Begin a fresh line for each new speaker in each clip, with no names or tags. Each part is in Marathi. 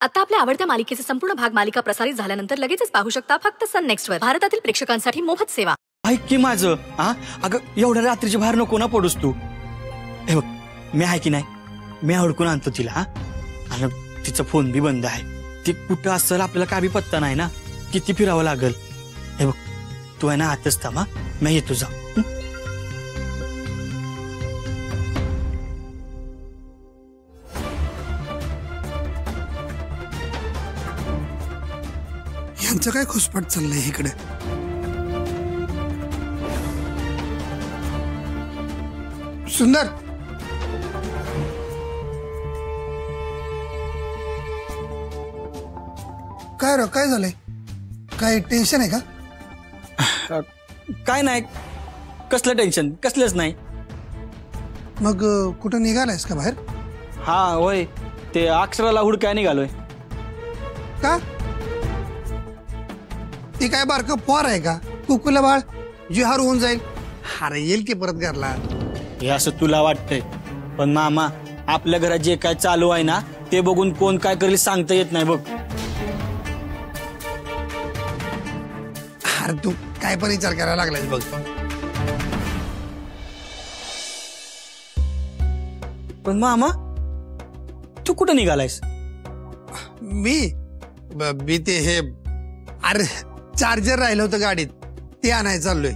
आता आपल्या आवडत्या मालिकेचे संपूर्ण भाग मालिका प्रसारित झाल्यानंतर लगेचच पाहू शकता फक्त सन नेक्स्ट वर. भारतातील प्रेक्षकांसाठी मोफत सेवा.
ऐक की माझं अगं एवढ्या रात्रीची बाहेर नको ना पडूस तू. हे बघ मी आहे की नाही, मी हुडकून आणतो तिला. आणि तिचा फोन बी बंद आहे. ती कुठं असेल आपल्याला काय बी पत्ता नाही ना. किती फिरावं लागल. हे बघ तू आहे ना आतच थांब. मी येतो जा.
यांचं काय खुसपट चाललंय इकडे. सुंदर काय रे, काय झालंय? काय टेन्शन आहे का?
काय नाही, कसलं टेन्शन कसलंच नाही.
मग कुठं निघालायस का बाहेर?
हा होय, ते अक्षराला हुडकाय निघालोय.
का ती काय बारक पोर आहे का? कुकुला बाळ जी हार होऊन जाईल. अरे येईल की परत घरला.
हे असं तुला वाटतंय, पण मामा आपल्या घरात जे काय चालू आहे ना ते बघून कोण काय करेल सांगता येत नाही बघ.
अरे तू काय पण विचार करायला लागलाय बघ.
पण मामा तू कुठं निघालायस?
मी ते हे अरे चार्जर राहिलं होतं गाडीत, ते आणायला चाललोय.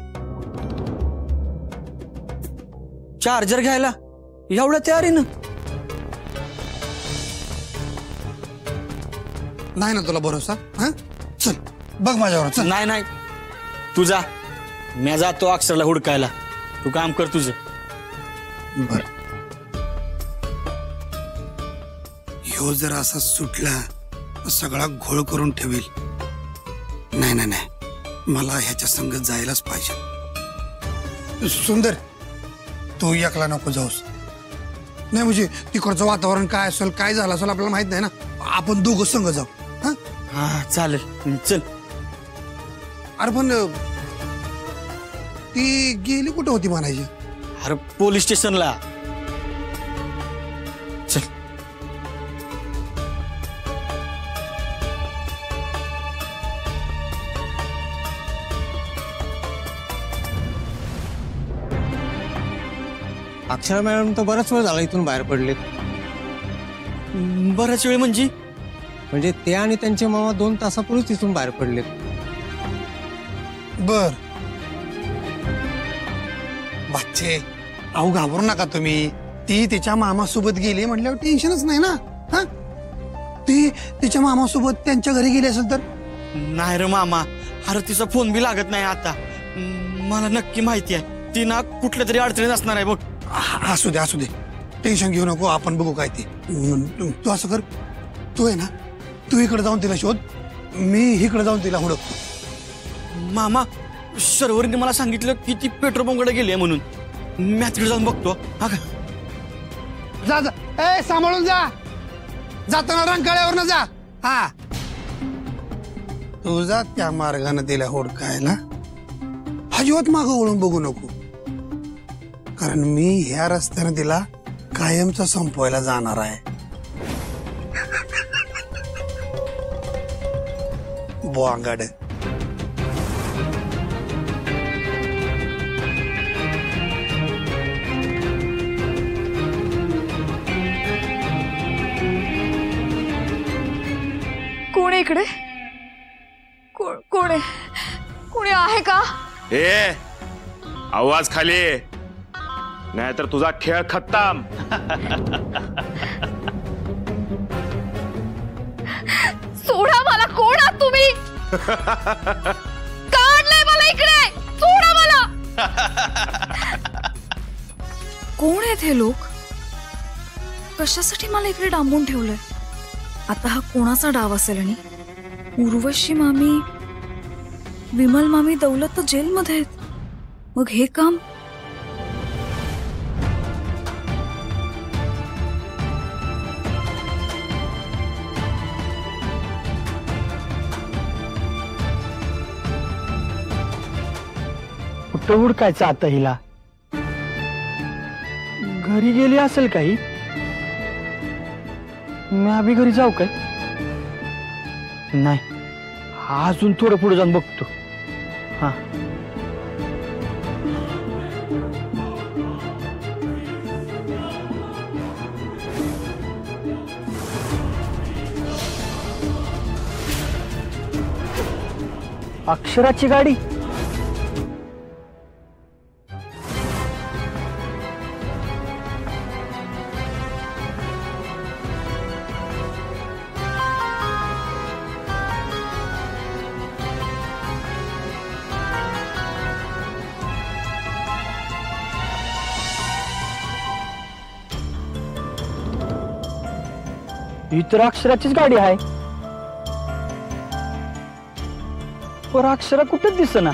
चार्जर घ्यायला एवढ्या तयारीनं?
नाही ना तुला भरोसा? हा चल बघ माझ्यावर. चल.
नाही नाही तू जा, मी जातो अक्षरला हुडकायला. तू काम कर तुझं.
बर ह्यो जर असा सुटला तर सगळा घोळ करून ठेवेल. नाही नाही नाही, मला ह्याच्या संगत जायलाच पाहिजे. सुंदर तू एकला नको जाऊस. नाही म्हणजे तिकडचं वातावरण काय असेल, काय झालं असेल आपल्याला माहित नाही ना. आपण दोघं संग जाऊ.
हा चालेल चल.
अरे पण ती गेली कुठं होती म्हणायची?
अरे पोलीस स्टेशनला. चल.
अक्षरा मॅडम तर बराच वेळ झाला इथून बाहेर पडलेत.
बराच वेळ म्हणजे?
म्हणजे ते आणि त्यांचे मामा 2 तासापूर्वीच इथून बाहेर पडलेत.
बर बच्चे अहो घाबरू नका तुम्ही. ती तिच्या मामासोबत गेली म्हटल्यावर टेन्शनच नाही ना. हा ती तिच्या मामासोबत त्यांच्या घरी गेली असेल तर?
नाही रे मामा, अरे तिचा फोन बी लागत नाही आता. मला नक्की माहिती आहे ती ना कुठल्या तरी अडचणीत असणार आहे बघ.
असू दे असू दे, टेन्शन घेऊ नको. आपण बघू काय ते. तू असं कर, तू आहे ना तू इकडे जाऊन तिला शोध, मी इकडे जाऊन तिला हुडकतो.
मामा शर्वरीने मला सांगितलं की ती पेट्रोल पंपकडे गेली म्हणून. मी तिकडे जाऊन बघतो. हा का?
जा जा, ए सांभाळून जा. जाताना रंकाळ्यावर जा. हा तू जा त्या मार्गाने तिला हुडकायला. अजिबात मागं वळून बघू नको, कारण मी ह्या रस्त्याने तिला कायमचा संपवायला जाणार आहे. बोंगाड.
कोण इकडे? कोण कोणी आहे का?
ए आवाज खाली, नाहीतर तुझा खेळ खत्म.
सोडा मला. कोण आहात तुम्ही? काढलंय मला इकडे. सोडा मला. कोण आहेत हे लोक? कशासाठी मला इकडे डांबून ठेवलंय? आता हा कोणाचा डाव असेल? आणि उर्वशी मामी, विमल मामी, दौलत तर जेलमध्ये आहेत. मग हे काम
कुठं हुडकायचं आता हिला? घरी गेली असेल काही. मी अभि घरी जाऊ काय? नाही, अजून थोडं पुढे जाऊन बघतो. हा, अक्षराची गाडी. ही तर अक्षराचीच गाडी आहे, पर अक्षरा कुठेच दिसना.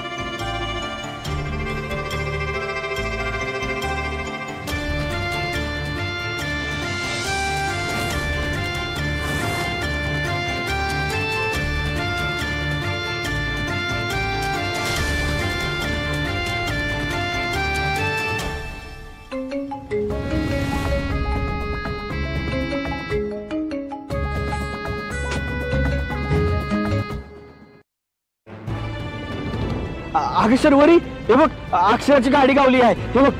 अगं शर्वरी, हे बघ अक्षराची गाडी गावली आहे. हे बघ.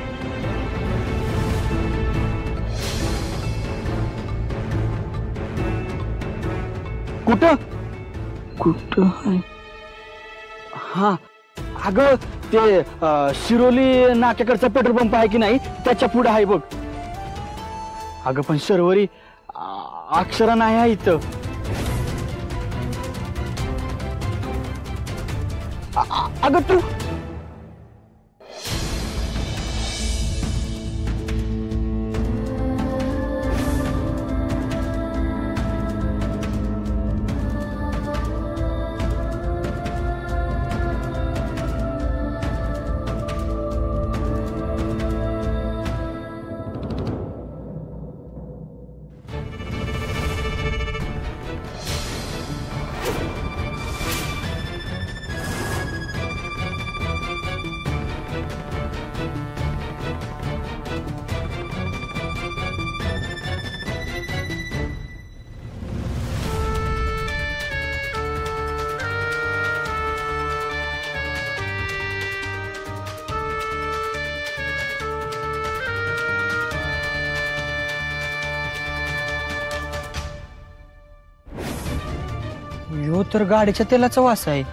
कुठं कुठं आहे? हा, अगं ते शिरोली नाक्याकडचा पेट्रोल पंप आहे की नाही, त्याच्या पुढे आहे बघ. अगं पण शर्वरी, अक्षरा नाही आहे इथं. अगं तू यो तर गाडीच्या तेलाचा वास आहे.